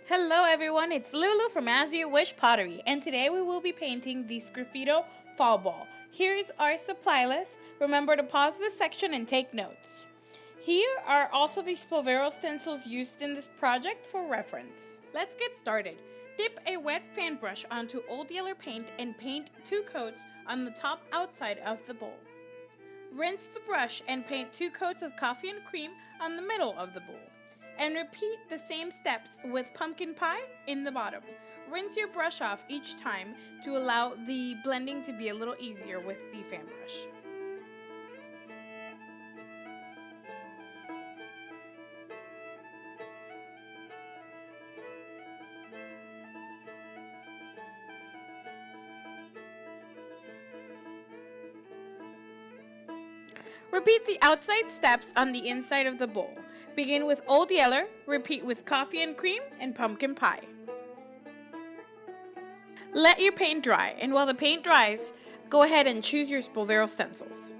Hello everyone, it's Lulu from As You Wish Pottery, and today we will be painting the Sgraffito fall ball. Here is our supply list. Remember to pause this section and take notes. Here are also the Spolvero stencils used in this project for reference. Let's get started. Dip a wet fan brush onto old yellow paint and paint 2 coats on the top outside of the bowl. Rinse the brush and paint 2 coats of coffee and cream on the middle of the bowl. And repeat the same steps with pumpkin pie in the bottom. Rinse your brush off each time to allow the blending to be a little easier with the fan brush. Repeat the outside steps on the inside of the bowl. Begin with Old Yeller, repeat with coffee and cream and pumpkin pie. Let your paint dry, and while the paint dries, go ahead and choose your Spolvero stencils.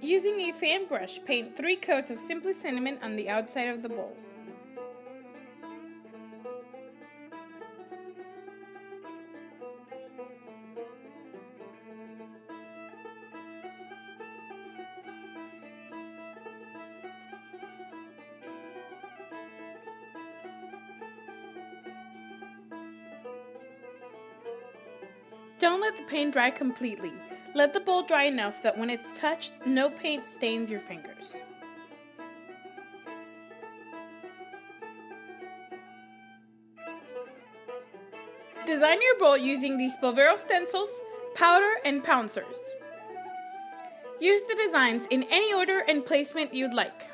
Using a fan brush, paint 3 coats of Simply Cinnamon on the outside of the bowl. Don't let the paint dry completely. Let the bowl dry enough that when it's touched, no paint stains your fingers. Design your bowl using the Spolvero stencils, powder, and pouncers. Use the designs in any order and placement you'd like.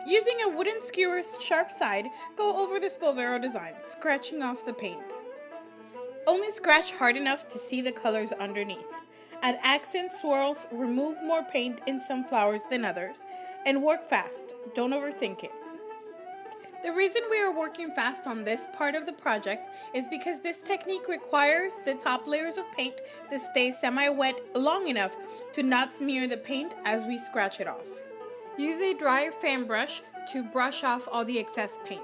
Using a wooden skewer's sharp side, go over the Spolvero design, scratching off the paint. Only scratch hard enough to see the colors underneath. Add accent swirls, remove more paint in some flowers than others, and work fast. Don't overthink it. The reason we are working fast on this part of the project is because this technique requires the top layers of paint to stay semi-wet long enough to not smear the paint as we scratch it off. Use a dry fan brush to brush off all the excess paint.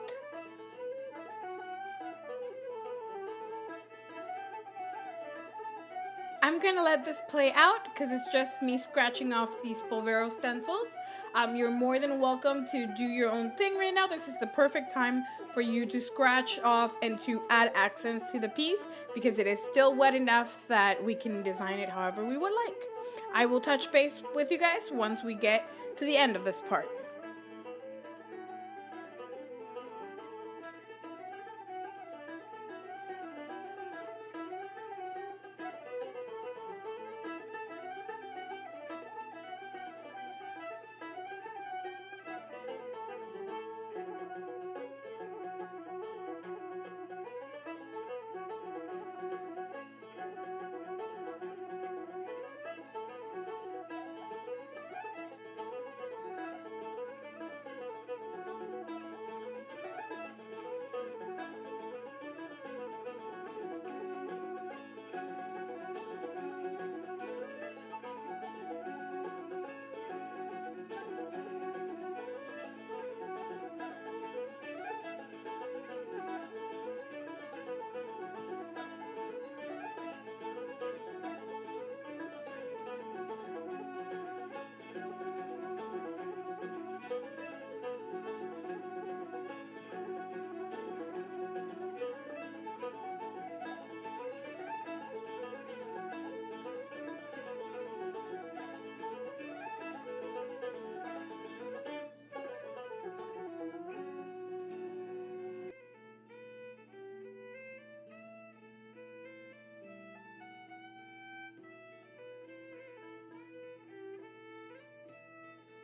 I'm going to let this play out because it's just me scratching off these Spolvero stencils. You're more than welcome to do your own thing right now. This is the perfect time for you to scratch off and to add accents to the piece because it is still wet enough that we can design it however we would like. I will touch base with you guys once we get to the end of this part.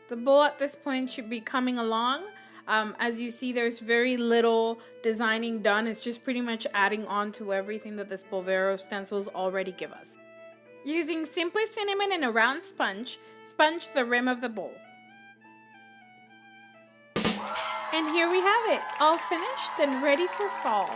The bowl at this point should be coming along. As you see, there's very little designing done. It's just pretty much adding on to everything that the Spolvero stencils already give us. Using Simply Cinnamon and a round sponge, sponge the rim of the bowl. And here we have it, all finished and ready for fall.